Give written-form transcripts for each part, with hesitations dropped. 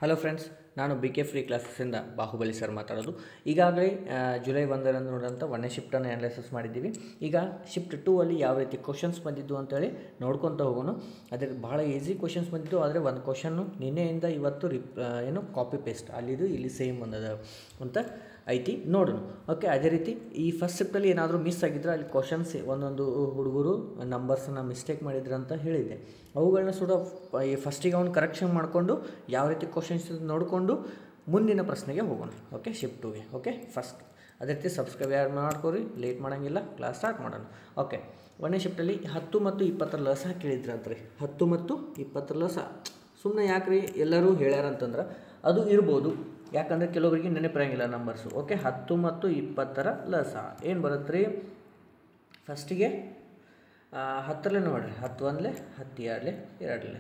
Hello friends, ನಾನು B K free ಕ್ಲಾಸಸ್ಸಿಂದ Bahubali sir ಮಾತಾಡೋದು. ಈಗಾಗಲೇ ಜುಲೈ 1ರಂದು ನೋಡಿದಂಥ 1ನೇ ಶಿಫ್ಟನ್ನು ಅನಾಲಿಸಿಸ್ ಮಾಡಿದ್ದೀವಿ. ಈಗ ಶಿಫ್ಟ್ 2 ಅಲ್ಲಿ ಯಾವ ರೀತಿ ಕ್ವಶನ್ಸ್ ಬಂದಿದ್ದು ಅಂತೇಳಿ ನೋಡ್ಕೊತ ಹೋಗೋಣ. ಅದ್ರ ಭಾಳ ಈಸಿ ಕ್ವಶನ್ಸ್ ಬಂದಿದ್ದು, ಆದರೆ ಒಂದು ಕ್ವಶನ್ನು ನಿನ್ನೆಯಿಂದ ಇವತ್ತು ಕಾಪಿ ಪೇಸ್ಟ್ ಅಲ್ಲಿದು ಇಲ್ಲಿ ಸೇಮ್ ಬಂದದ ಅಂತ ಐತಿ, ನೋಡೋಣ. ಓಕೆ, ಅದೇ ರೀತಿ ಈ ಫಸ್ಟ್ ಶಿಫ್ಟಲ್ಲಿ ಏನಾದರೂ ಮಿಸ್ ಆಗಿದ್ರೆ ಅಲ್ಲಿ ಕ್ವಶನ್ಸ್ ಒಂದೊಂದು ಹುಡುಗರು ನಂಬರ್ಸನ್ನು ಮಿಸ್ಟೇಕ್ ಮಾಡಿದ್ರು ಅಂತ ಹೇಳಿದ್ದೆ. ಅವುಗಳನ್ನ ಈ ಫಸ್ಟಿಗೆ ಅವ್ನು ಕರೆಕ್ಷನ್ ಮಾಡಿಕೊಂಡು ಯಾವ ರೀತಿ ಕ್ವಶನ್ಸ್ ನೋಡಿಕೊಂಡು ಮುಂದಿನ ಪ್ರಶ್ನೆಗೆ ಹೋಗೋಣ. ಓಕೆ, ಶಿಫ್ಟ್ 2ಗೆ. ಓಕೆ, ಫಸ್ಟ್ ಅದೇ ರೀತಿ ಸಬ್ಸ್ಕ್ರೈಬ್ ಯಾರು ಮಾಡ್ಕೊರಿ, ಲೇಟ್ ಮಾಡೋಂಗಿಲ್ಲ, ಕ್ಲಾಸ್ ಸ್ಟಾರ್ಟ್ ಮಾಡೋಣ. ಓಕೆ, 1ನೇ ಶಿಫ್ಟಲ್ಲಿ 10 ಮತ್ತು 20 ಲಸ ಕೇಳಿದ್ರಂತ್ರಿ. 10 ಮತ್ತು 20 ಲಸ ಸುಮ್ಮನೆ ಯಾಕ್ರಿ ಎಲ್ಲರೂ ಹೇಳ್ಯಾರಂತಂದ್ರೆ ಅದು ಇರ್ಬೋದು, ಯಾಕಂದರೆ ಕೆಲವರಿಗೆ ನೆನಪಿರಂಗಿಲ್ಲ ನಂಬರ್ಸು. ಓಕೆ, 10 ಮತ್ತು 20 ಲಸ ಏನು ಬರುತ್ತೆ ರೀ? ಫಸ್ಟಿಗೆ 10 ನೋಡಿರಿ, 10 1 10 2 2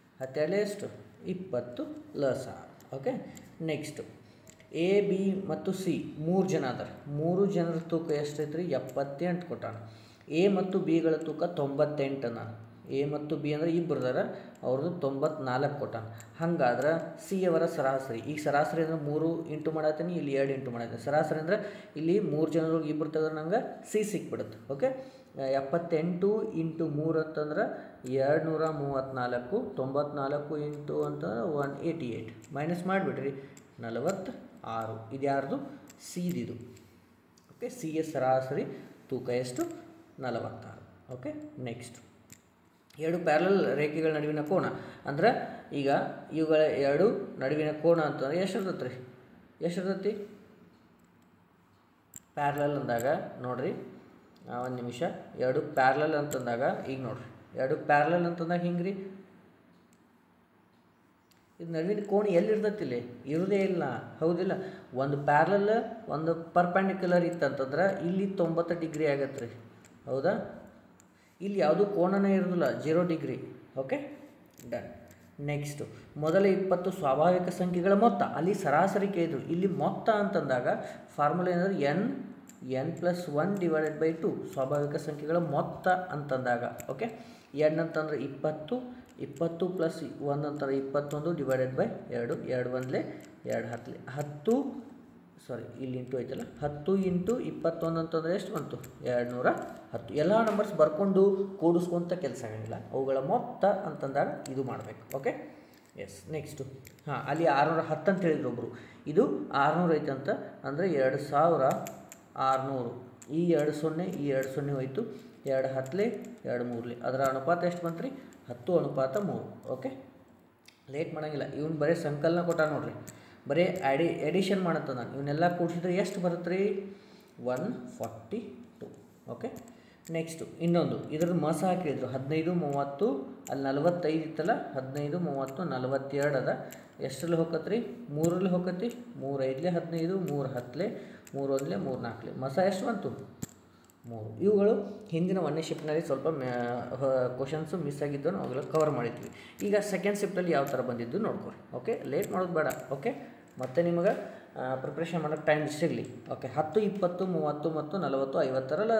10 2 ಎಷ್ಟು? 20 ಲಸ. ಓಕೆ, ನೆಕ್ಸ್ಟು ಎ ಬಿ ಮತ್ತು ಸಿ 3 ಜನ ಅದಾರ. 3 ಜನರ ತೂಕ ಎಷ್ಟೈತೆ ರೀ? 78 ಕೊಟ್ಟಾನ. ಎ ಮತ್ತು ಬಿಗಳ ತೂಕ 98 ಅನ್ನ. ಎ ಮತ್ತು ಬಿ ಅಂದರೆ ಇಬ್ಬರು ಅದಾರ, ಅವ್ರದ್ದು 94 ಕೊಟ್ಟಾನ. ಹಂಗಾದ್ರೆ ಸಿ ಅವರ ಸರಾಸರಿ, ಈಗ ಸರಾಸರಿ ಅಂದರೆ 3 ಇಂಟು ಮಾಡತ್ತೀನಿ, ಇಲ್ಲಿ 2 ಇಂಟು ಮಾಡತ್ತೀನಿ. ಸರಾಸರಿ ಅಂದರೆ ಇಲ್ಲಿ 3 ಜನರಿಗೆ ಇಬ್ಬರು ತೆಗೆದ್ರೆ ನಂಗೆ ಸಿ ಸಿಕ್ಬಿಡುತ್ತೆ. ಓಕೆ, 78 ಇಂಟು 3 ಅಂತಂದ್ರೆ 234, 94 ಇಂಟು ಅಂತಂದ್ರೆ 188, ಮೈನಸ್ ಮಾಡಿಬಿಡ್ರಿ 46. ಇದು ಯಾರ್ದು? ಸಿದಿದು. ಓಕೆ, ಸಿಯ ಸರಾಸರಿ ತೂಕ ಎಷ್ಟು? 46. ಓಕೆ, ನೆಕ್ಸ್ಟ್ 2 ಪ್ಯಾರಲಲ್ ರೇಖೆಗಳ ನಡುವಿನ ಕೋನ ಅಂದ್ರೆ ಈಗ ಇವುಗಳ 2 ನಡುವಿನ ಕೋನ ಅಂತಂದ್ರೆ ಎಷ್ಟಿರ್ತೈತೆ ರೀ? ಎಷ್ಟಿರ್ತೈತಿ ಪ್ಯಾರಲಲ್ ಅಂದಾಗ? ನೋಡಿರಿ, ಒಂದು ನಿಮಿಷ. 2 ಪ್ಯಾರಲಲ್ ಅಂತಂದಾಗ ಈಗ ನೋಡಿರಿ, 2 ಪ್ಯಾರಲಲ್ ಅಂತಂದಾಗ ಹಿಂಗೆ ರೀ, ಇದು ನಡುವಿನ ಕೋಣ ಎಲ್ಲಿರ್ತೈತಿ? ಇಲ್ಲಿ ಇರೋದೇ ಇಲ್ಲ, ಹೌದಿಲ್ಲ? ಒಂದು ಪ್ಯಾರಲಲ್ ಒಂದು ಪರ್ಪೆಂಡಿಕ್ಯುಲರ್ ಇತ್ತಂತಂದ್ರೆ ಇಲ್ಲಿ 90 ಡಿಗ್ರಿ ಆಗತ್ತೆ ರೀ, ಹೌದಾ? ಇಲ್ಲಿ ಯಾವುದೂ ಕೋಣನೇ ಇರೋದಿಲ್ಲ, 0 ಡಿಗ್ರಿ. Okay, done. ನೆಕ್ಸ್ಟು ಮೊದಲ 20 ಸ್ವಾಭಾವಿಕ ಸಂಖ್ಯೆಗಳ ಮೊತ್ತ, ಅಲ್ಲಿ ಸರಾಸರಿ ಕೇಳಿದ್ರು. ಇಲ್ಲಿ ಮೊತ್ತ ಅಂತಂದಾಗ ಫಾರ್ಮುಲಾ ಏನಂದ್ರೆ n+1/2 ಸ್ವಾಭಾವಿಕ ಸಂಖ್ಯೆಗಳ ಮೊತ್ತ ಅಂತಂದಾಗ. ಓಕೆ, n ಅಂತಂದ್ರೆ 20, 20 + 1 ಅಂತಂದ್ರೆ 21 /2, 2 1 2 10 ಸಾರಿ ಇಲ್ಲಿ ಇಂಟು ಐತಲ್ಲ, 10 ಇಂಟು 21 ಅಂತಂದರೆ ಎಷ್ಟು ಬಂತು? 210. ಎಲ್ಲ ನಂಬರ್ಸ್ ಬರ್ಕೊಂಡು ಕೂಡಿಸ್ಕೊಂತ ಕೆಲಸ ಆಗಂಗಿಲ್ಲ, ಅವುಗಳ ಮೊತ್ತ ಅಂತಂದಾಗ ಇದು ಮಾಡಬೇಕು. Okay, S. ನೆಕ್ಸ್ಟು ಅಲ್ಲಿ 610 ಅಂತ ಹೇಳಿದ್ರು ಒಬ್ಬರು, ಇದು 600 ಐತೆ ಅಂತ ಅಂದರೆ 2600. ಈ 2 0 ಈ 2 0 ಹೋಯ್ತು, 2 10 2 3 ಅದರ ಅನುಪಾತ ಎಷ್ಟು ಬಂತು ರೀ? 10:3. ಓಕೆ, ಲೇಟ್ ಮಾಡೋಂಗಿಲ್ಲ, ಇವನು ಬರೀ ಸಂಕಲನ ಕೊಟ್ಟ ನೋಡ್ರಿ, ಬರೀ ಎಡಿಷನ್ ಮಾಡುತ್ತೆ. ನಾನು ಇವನ್ನೆಲ್ಲ ಕೂಡಿಸಿದ್ರೆ ಎಷ್ಟು ಬರುತ್ತೆ ರೀ? 142. ಓಕೆ, ನೆಕ್ಸ್ಟು ಇನ್ನೊಂದು ಇದ್ರದ್ದು ಮಸ ಹಾಕಿದ್ರು 15 30, ಅಲ್ಲಿ 45 ಇತ್ತಲ್ಲ, 15 30 42 ಅದ. ಎಷ್ಟರಲ್ಲಿ ಹೋಗತ್ತೆ ರೀ? 3ರಲ್ಲಿ ಹೋಗತ್ತೆ. 3 5 15, 3 10 3 1 3 4 ಮಸ ಎಷ್ಟು ಬಂತು? 3. ಇವುಗಳು ಹಿಂದಿನ 1ನೇ ಶಿಫ್ಟ್ನಲ್ಲಿ ಸ್ವಲ್ಪ ಕ್ವಶನ್ಸು ಮಿಸ್ ಆಗಿದ್ದು ಅವೆಲ್ಲ ಕವರ್ ಮಾಡಿದ್ವಿ. ಈಗ ಸೆಕೆಂಡ್ ಶಿಫ್ಟಲ್ಲಿ ಯಾವ ಥರ ಬಂದಿದ್ದು ನೋಡ್ಕೊರಿ. ಓಕೆ, ಲೇಟ್ ಮಾಡೋದು ಬೇಡ. ಓಕೆ, ಮತ್ತು ನಿಮಗೆ ಪ್ರಿಪ್ರೇಷನ್ ಮಾಡೋಕ್ಕೆ ಟೈಮ್ ಸಿಗಲಿ. ಓಕೆ, 10 20 30 ಮತ್ತು 40 50ರಲ್ಲಿ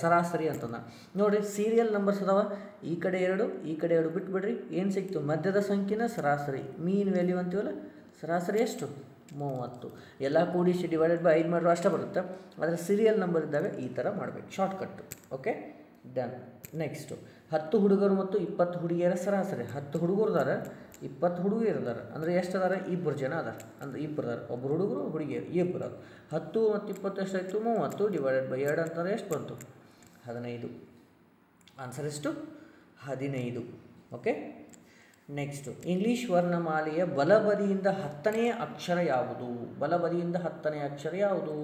ಸರಾಸರಿ ಅಂತಂದ ನೋಡಿರಿ. ಸೀರಿಯಲ್ ನಂಬರ್ಸ್ ಅದಾವ, ಈ ಕಡೆ 2 ಈ ಕಡೆ 2 ಬಿಟ್ಬಿಡ್ರಿ. ಏನು ಸಿಕ್ತು? ಮಧ್ಯದ ಸಂಖ್ಯೆನ ಸರಾಸರಿ, ಮೀನ್ ವ್ಯಾಲ್ಯೂ ಅಂತೀವಲ್ಲ, ಸರಾಸರಿ ಎಷ್ಟು? 30. ಎಲ್ಲ ಕೂಡಿಸಿ /5 ಮಾಡಿರೋ ಅಷ್ಟೇ ಬರುತ್ತೆ. ಆದರೆ ಸೀರಿಯಲ್ ನಂಬರ್ ಇದ್ದಾಗ ಈ ಥರ ಮಾಡಬೇಕು, ಶಾರ್ಟ್ಕಟ್ಟು. Okay, done. ನೆಕ್ಸ್ಟು 10 ಹುಡುಗರು ಮತ್ತು 20 ಹುಡುಗಿಯರ ಸರಾಸರಿ. 10 ಹುಡುಗರು ಅದಾರ, 20 ಹುಡುಗಿಯರು ಅದಾರ, ಅಂದರೆ ಎಷ್ಟು ಅದಾರ? 2 ಜನ ಅದಾರ, ಅಂದರೆ 2 ಅದಾರ, ಒಬ್ಬರು ಹುಡುಗರು ಹುಡುಗಿಯರು 2 ಅದಾರ. 10 ಮತ್ತು 20 ಎಷ್ಟಾಯಿತು? 30 /2 ಅಂತಂದರೆ ಎಷ್ಟು ಬಂತು? 15. ಆನ್ಸರ್ ಎಷ್ಟು? 15. ಓಕೆ, ನೆಕ್ಸ್ಟು ಇಂಗ್ಲೀಷ್ ವರ್ಣಮಾಲೆಯ ಬಲಬದಿಯಿಂದ 10ನೇ ಅಕ್ಷರ ಯಾವುದು? ಬಲಬದಿಯಿಂದ 10ನೇ ಅಕ್ಷರ ಯಾವುದು?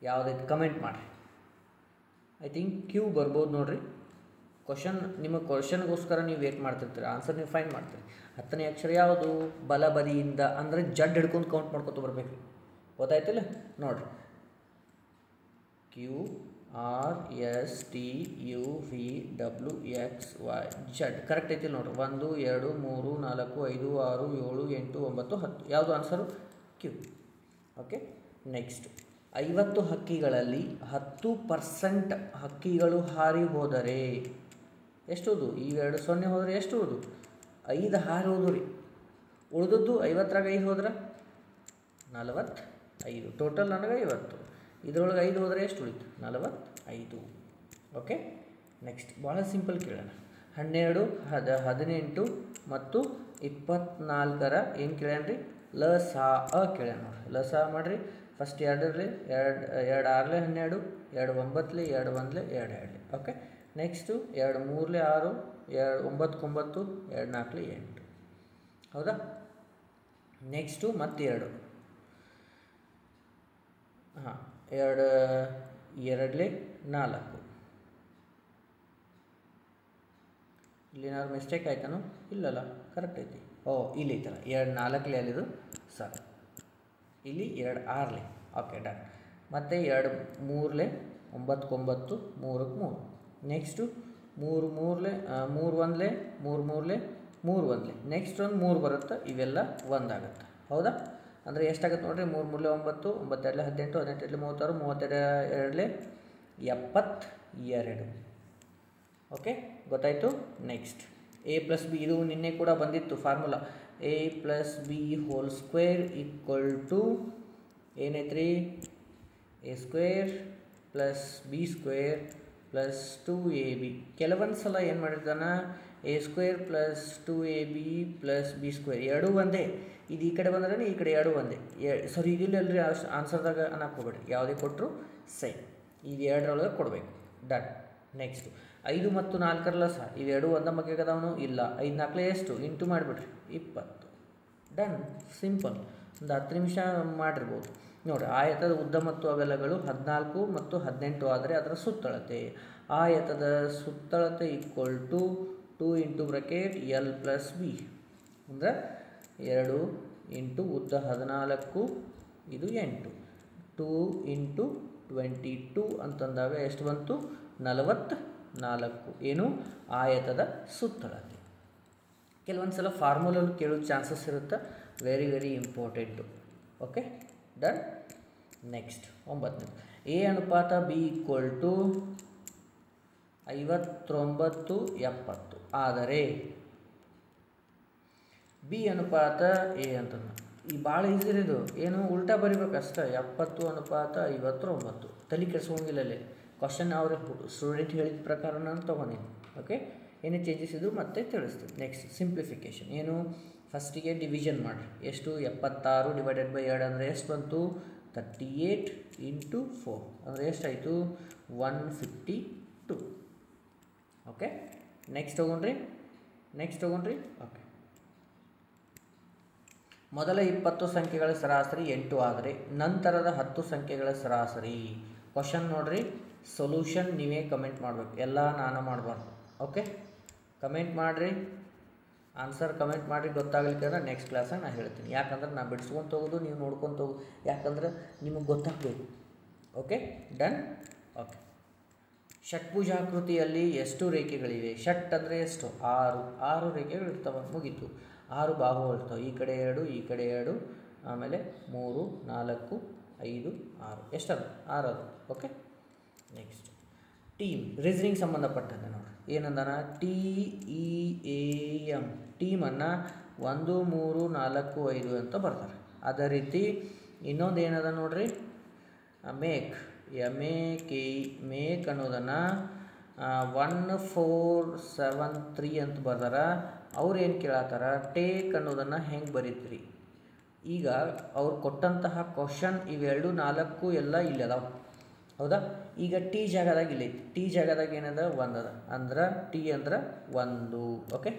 ಯಾವುದೈತೆ ಕಮೆಂಟ್ ಮಾಡಿರಿ. ಐ ಥಿಂಕ್ ಕ್ಯೂ ಬರ್ಬೋದು ನೋಡಿರಿ. ನಿಮ್ಮ ಕ್ವಶನ್ಗೋಸ್ಕರ ನೀವು ವೇಟ್ ಮಾಡ್ತಿರ್ತೀರಿ, ಆನ್ಸರ್ ನೀವು ಫೈಂಡ್ ಮಾಡ್ತೀರಿ. 10ನೇ ಅಕ್ಷರ ಯಾವುದು? ಬಲಬದಿಯಿಂದ ಅಂದರೆ ಜಡ್ ಹಿಡ್ಕೊಂಡು ಕೌಂಟ್ ಮಾಡ್ಕೊತ ಬರ್ಬೇಕು, ಗೊತ್ತಾಯ್ತಿಲ್ಲ? ನೋಡಿರಿ, QRSTUVWXY ಜಡ್ ಕರೆಕ್ಟ್ ಐತಿ ನೋಡ್ರಿ. 1 2 3 4 5 6 7 8 9 10 ಯಾವುದು ಆನ್ಸರು? ಕ್ಯೂ. ಓಕೆ, ನೆಕ್ಸ್ಟ್ 50 ಹಕ್ಕಿಗಳಲ್ಲಿ 10% ಹಕ್ಕಿಗಳು ಹಾರಿ ಹೋದರೆ ಎಷ್ಟು? ಈ 2 0 ಹೋದರೆ ಎಷ್ಟು? 5 ಹಾರು ಹೋದ್ವು ರೀ. ಉಳಿದದ್ದು 50ರಾಗ 5 ಹೋದ್ರೆ 45. ಟೋಟಲ್ ನನಗೆ 50. ಇದರೊಳಗೆ 5 ಹೋದರೆ ಎಷ್ಟು ಉಳಿತು? 45. ಓಕೆ. ನೆಕ್ಸ್ಟ್ ಭಾಳ ಸಿಂಪಲ್ ಕೇಳೋಣ. 12, 18 ಮತ್ತು 24ರ ಏನು ಕೇಳ್ಯಾನ ರೀ? ಲಸಾ ಕೇಳ್ಯಾನ ನೋಡ್ರಿ. ಲಸಾ ಮಾಡಿರಿ. ಫಸ್ಟ್ 2 2 6 12, 2 9 2 1 2 2. ಓಕೆ. ನೆಕ್ಸ್ಟು 2 3 6, 2 9 9, 2 4 8. ಹೌದಾ? ನೆಕ್ಸ್ಟು ಮತ್ತೆ 2. ಹಾಂ, 2 2 4. ಇಲ್ಲೇನಾದ್ರು ಮಿಸ್ಟೇಕ್ ಆಯ್ತಾನು? ಇಲ್ಲಲ್ಲ, ಕರೆಕ್ಟ್ ಐತಿ. ಇಲ್ಲಿ ಐತಲ್ಲ, 2 4 ಅಲ್ಲಿದು ಸರ್, ಇಲ್ಲಿ 2 6. Okay, done. ಮತ್ತು 2 3 9 9, 3 3. ನೆಕ್ಸ್ಟು 3 3 3 1 3 3 3 1. ನೆಕ್ಸ್ಟ್ ಒಂದು 3 ಬರುತ್ತೆ. ಇವೆಲ್ಲ ಒಂದಾಗುತ್ತೆ. ಹೌದಾ? ಅಂದರೆ ಎಷ್ಟಾಗುತ್ತೆ ನೋಡಿರಿ? 3 3 9, 9 2 18, 18 36, 32 72. ಓಕೆ, ಗೊತ್ತಾಯಿತು? Next a + b. ಇದು ನಿನ್ನೆ ಕೂಡ ಬಂದಿತ್ತು formula. a + b whole square equal to ಏನೈತ್ರಿ? a² + b² + 2ab. ಕೆಲವೊಂದು ಸಲ ಏನು ಮಾಡಿರ್ತಾನೆ? a² + 2ab + b² ಎರಡೂ ಒಂದೇ. ಇದು ಈ ಕಡೆ ಬಂದ್ರೆ ಈ ಕಡೆ ಎರಡೂ ಒಂದೇ. ಸಾರಿ, ಇದಿಲ್ಲಲ್ರಿ ಆನ್ಸರ್ದಾಗ ಅನ್ನಕ್ಕೆ ಹೋಗ್ಬೇಡ್ರಿ. ಯಾವುದೇ ಕೊಟ್ಟರು ಸೇಮ್. ಇದು 2ರೊಳಗೆ ಕೊಡಬೇಕು. ಡನ್. ನೆಕ್ಸ್ಟು 5 ಮತ್ತು 4 ಸಹ ಇವೆರಡು ಒಂದ ಮಗ್ಗೆಗೆ ಅದಾವನು? ಇಲ್ಲ. 5 4 ಎಷ್ಟು? ಇಂಟು ಮಾಡಿಬಿಡ್ರಿ, 20. ಡನ್. ಸಿಂಪಲ್. ಒಂದು 10 ನಿಮಿಷ ಮಾಡಿರ್ಬೋದು. ನೋಡಿ, ಆಯತದ ಉದ್ದ ಮತ್ತು ಅಗಲಗಳು 14 ಮತ್ತು 18 ಆದರೆ ಅದರ ಸುತ್ತಳತೆ. ಆಯತದ ಸುತ್ತಳತೆ equal to 2 × bracket L + B. ಅಂದರೆ 2 × ಉದ್ದ 14, ಇದು 8. 2 × 22 ಅಂತಂದಾಗ ಎಷ್ಟು ಬಂತು? 44. ಏನು? ಆಯತದ ಸುತ್ತಳತೆ. ಕೆಲವೊಂದು ಸಲ ಫಾರ್ಮುಲಲ್ಲಿ ಕೇಳೋ ಚಾನ್ಸಸ್ ಇರುತ್ತೆ. Very very important. Okay, done. Next 9. a ಅನುಪಾತ b ಈಕ್ವಲ್ ಟು 59 70 ಆದರೆ b ಅನುಪಾತ a ಅಂತಂದು. ಈ ಭಾಳ ಈಸಿ ಇದು. ಏನು? ಉಲ್ಟಾ ಬರಿಬೇಕಷ್ಟೆ. 70 ಅನುಪಾತ 59. ತಲೆ ಕೆಡಿಸ್ಕೊಂಗಿಲ್ಲ ಅಲ್ಲಿ. ಕ್ವಶನ್ ಅವ್ರ ಸ್ಟೂಡೆಂಟ್ ಹೇಳಿದ ಪ್ರಕಾರ ನಾನು ತೊಗೊಂಡಿನಿ. ಓಕೆ, ಏನೇ ಚೇಂಜಸ್ ಇದ್ದು ಮತ್ತೆ ತಿಳಿಸ್ತೀನಿ. Next simplification. ಏನು? ಫಸ್ಟಿಗೆ ಡಿವಿಷನ್ ಮಾಡಿರಿ. ಎಷ್ಟು? 76 ಡಿವೈಡೆಡ್ ಬೈ 2 ಅಂದರೆ ಎಷ್ಟು ಬಂತು? 38 × 4 ಅಂದರೆ ಎಷ್ಟಾಯಿತು? 152. ಓಕೆ, ನೆಕ್ಸ್ಟ್ ತೊಗೊಂಡ್ರಿ. ಓಕೆ, ಮೊದಲ 20 ಸಂಖ್ಯೆಗಳ ಸರಾಸರಿ 8 ಆದರೆ ನಂತರದ 10 ಸಂಖ್ಯೆಗಳ ಸರಾಸರಿ. ಕ್ವಶನ್ ನೋಡ್ರಿ. ಸೊಲ್ಯೂಷನ್ ನೀವೇ ಕಮೆಂಟ್ ಮಾಡಬೇಕು, ಎಲ್ಲ ನಾನು ಮಾಡಬಾರ್ದು. ಓಕೆ, ಕಮೆಂಟ್ ಮಾಡಿರಿ. ಆನ್ಸರ್ ಕಮೆಂಟ್ ಮಾಡಿರಿ. ಗೊತ್ತಾಗಲಿಕ್ಕೆ ನೆಕ್ಸ್ಟ್ ಕ್ಲಾಸಾಗ ನಾನು ಹೇಳ್ತೀನಿ. ಯಾಕಂದ್ರೆ ನಾನು ಬಿಡಿಸ್ಕೊಂತ ಹೋಗೋದು, ನೀವು ನೋಡ್ಕೊತ ಹೋಗೋದು. ಯಾಕಂದ್ರೆ ನಿಮಗೆ ಗೊತ್ತಾಗಬೇಕು. Okay, done. ಓಕೆ, ಷಟ್ಭುಜಾಕೃತಿಯಲ್ಲಿ ಎಷ್ಟು ರೇಖೆಗಳಿವೆ? ಷಟ್ ಅಂದರೆ ಎಷ್ಟು? 6 ರೇಖೆಗಳಿರ್ತವೆ. ಮುಗೀತು. 6 ಬಾಹುಗಳು ಇರ್ತವೆ. ಈ ಕಡೆ 2, ಈ ಕಡೆ 2, ಆಮೇಲೆ 3 4 5 6. ಎಷ್ಟದು? 6 ಅದು. Okay, next team. ರೀಸನಿಂಗ್ ಸಂಬಂಧಪಟ್ಟಂತೆ ನೋಡಿ. ಏನಂದಾನ? TEAM. ಟೀಮನ್ನು 1 3 4 5 ಅಂತ ಬರ್ತಾರೆ. ಅದೇ ರೀತಿ ಇನ್ನೊಂದು ಏನದ ನೋಡ್ರಿ, ಮೇಕ್. MAKE. ಮೇಕ್ ಅನ್ನೋದನ್ನು 1 4 7 3 ಅಂತ ಬರ್ದಾರ. ಅವ್ರು ಏನು ಕೇಳತ್ತಾರ? ಟೇಕ್ ಅನ್ನೋದನ್ನು ಹೆಂಗೆ ಬರೀತೀರಿ? ಈಗ ಅವ್ರು ಕೊಟ್ಟಂತಹ ಕ್ವಶನ್ ಇವೆರಡು 4 ಎಲ್ಲ ಇಲ್ಲಿ ಅದಾವೆ. ಹೌದಾ? ಈಗ ಟಿ ಜಾಗದಾಗ ಇಲ್ಲೈತಿ. ಟಿ ಜಾಗದಾಗ ಏನದ? 1 ಅದ. ಅಂದ್ರೆ ಟಿ ಅಂದ್ರೆ 1. ಓಕೆ,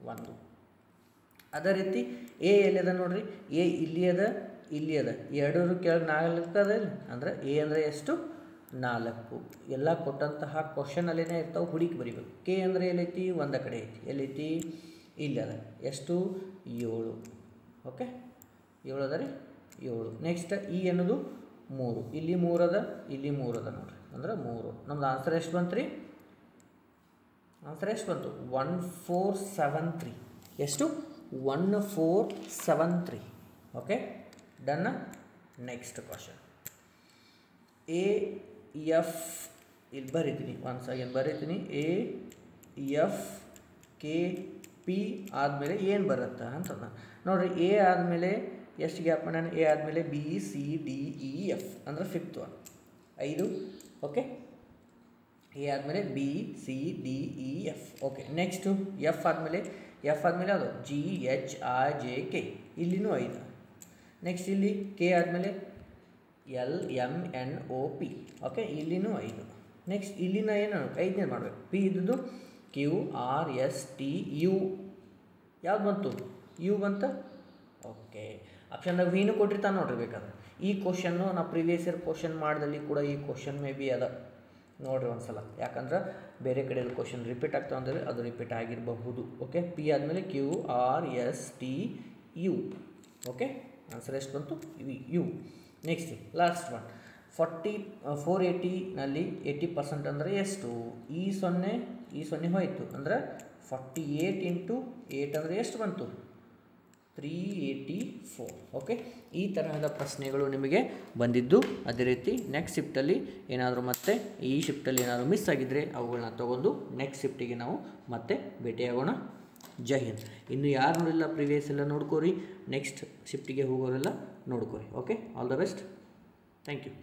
1. ಅದೇ ರೀತಿ ಎ ಎಲ್ಲಿದೆ ನೋಡ್ರಿ. ಎ ಇಲ್ಲಿ ಅದ, ಇಲ್ಲಿ ಅದ. 2 ಕೆಳಗೆ 4 ಅದ. ಅಂದರೆ ಎ ಅಂದರೆ ಎಷ್ಟು? 4. ಎಲ್ಲ ಕೊಟ್ಟಂತಹ ಕ್ವಶನಲ್ಲೇ ಇರ್ತಾವೆ. ಹುಡುಕಿ ಬರಿಬೇಕು. ಕೆ ಅಂದರೆ ಎಲ್ಲೈತಿ? ಒಂದ ಕಡೆ ಐತಿ. ಎಲ್ಲೈತಿ? ಇಲ್ಲಿ ಅದ. ಎಷ್ಟು? 7. ಓಕೆ, 7 ಅದ ರೀ. 7. ನೆಕ್ಸ್ಟ್ ಇ ಅನ್ನೋದು 3. ಇಲ್ಲಿ 3 ಅದ, ಇಲ್ಲಿ 3 ಅದ ನೋಡ್ರಿ. ಅಂದ್ರೆ 3. ನಮ್ದು ಆನ್ಸರ್ ಎಷ್ಟು ಬಂತು ರೀ? ಆನ್ಸರ್ ಎಷ್ಟು ಬಂತು? 1473. ಎಷ್ಟು? 1473. ಓಕೆ, ಡನ್ನ. Next question. AF ಇಲ್ಲಿ ಬರೀತೀನಿ. ಒನ್ಸ್ ಅಗೇನ್ ಬರೀತೀನಿ. AFK ಪಿ ಆದಮೇಲೆ ಏನು ಬರುತ್ತೆ ಅಂತಂದ ನೋಡಿರಿ. ಎ ಆದಮೇಲೆ ಎಷ್ಟು ಗ್ಯಾಪ್ ಮಾಡ್ಯಾನ? ಎ ಆದಮೇಲೆ B C D E F ಅಂದರೆ ಫಿಫ್ತ್ ಒನ್ 5. ಓಕೆ, ಎ ಆದಮೇಲೆ B C D E F. Okay, next F ಆದಮೇಲೆ ಅದು G H I J K, ಇಲ್ಲಿನೂ 5. ನೆಕ್ಸ್ಟ್ ಇಲ್ಲಿ ಕೆ ಆದಮೇಲೆ L M N O P. Okay, ಇಲ್ಲಿನೂ 5. Next ಇಲ್ಲಿನ ಏನು 5ನೇ ಮಾಡಬೇಕು. ಪಿ ಇದ್ದದ್ದು Q R S T U. ಯಾವ್ದು ಬಂತು? ಯು ಬಂತ. ಓಕೆ, ಆಪ್ಷನ್ದಾಗ ವಿನೂ ಕೊಟ್ಟಿರ್ತಾನೆ ನೋಡ್ರಿ. ಬೇಕಾದ್ರೆ ಈ ಕ್ವಶನ್ನು ನಾವು ಪ್ರೀವಿಯಸ್ ಇಯರ್ ಕ್ವಶನ್ ಮಾಡ್ದಲ್ಲಿ ಕೂಡ ಈ ಕ್ವಶನ್ ಮೇ ಬಿ ಅದ ನೋಡಿರಿ ಒಂದ್ಸಲ. ಯಾಕಂದ್ರೆ ಬೇರೆ ಕಡೆ ಕ್ವಶನ್ ರಿಪೀಟ್ ಆಗ್ತಾವೆ ಅಂದರೆ ಅದು ರಿಪೀಟ್ ಆಗಿರಬಹುದು. ಓಕೆ, ಪಿ ಆದಮೇಲೆ Q R S T U. Okay, answer ಎಷ್ಟು ಬಂತು? ಯು. ನೆಕ್ಸ್ಟ್ ಲಾಸ್ಟ್ ಒನ್ 480ನಲ್ಲಿ 80% ಅಂದರೆ ಎಷ್ಟು? ಈ ಸೊನ್ನೆ ಹೋಯಿತು ಅಂದರೆ 48 ಇಂಟು 8 ಅಂದರೆ ಎಷ್ಟು ಬಂತು? 384. ಓಕೆ, ಈ ತರಹದ ಪ್ರಶ್ನೆಗಳು ನಿಮಗೆ ಬಂದಿದ್ದು. ಅದೇ ರೀತಿ ನೆಕ್ಸ್ಟ್ ಶಿಫ್ಟಲ್ಲಿ ಏನಾದರೂ ಮತ್ತೆ ಈ ಶಿಫ್ಟಲ್ಲಿ ಏನಾದರೂ ಮಿಸ್ ಆಗಿದ್ದರೆ ಅವುಗಳನ್ನ ತೊಗೊಂಡು ನೆಕ್ಸ್ಟ್ ಶಿಫ್ಟಿಗೆ ನಾವು ಮತ್ತೆ ಭೇಟಿಯಾಗೋಣ. ಜೈ ಹಿಂದ್. ಇನ್ನು ಯಾರು ನೋಡಿಲ್ಲ ಪ್ರಿವಿಯಸ್ ಎಲ್ಲ ನೋಡ್ಕೋರಿ, ನೆಕ್ಸ್ಟ್ ಶಿಫ್ಟಿಗೆ ಹೋಗೋರೆಲ್ಲ ನೋಡ್ಕೋರಿ. Okay, all the best. Thank you.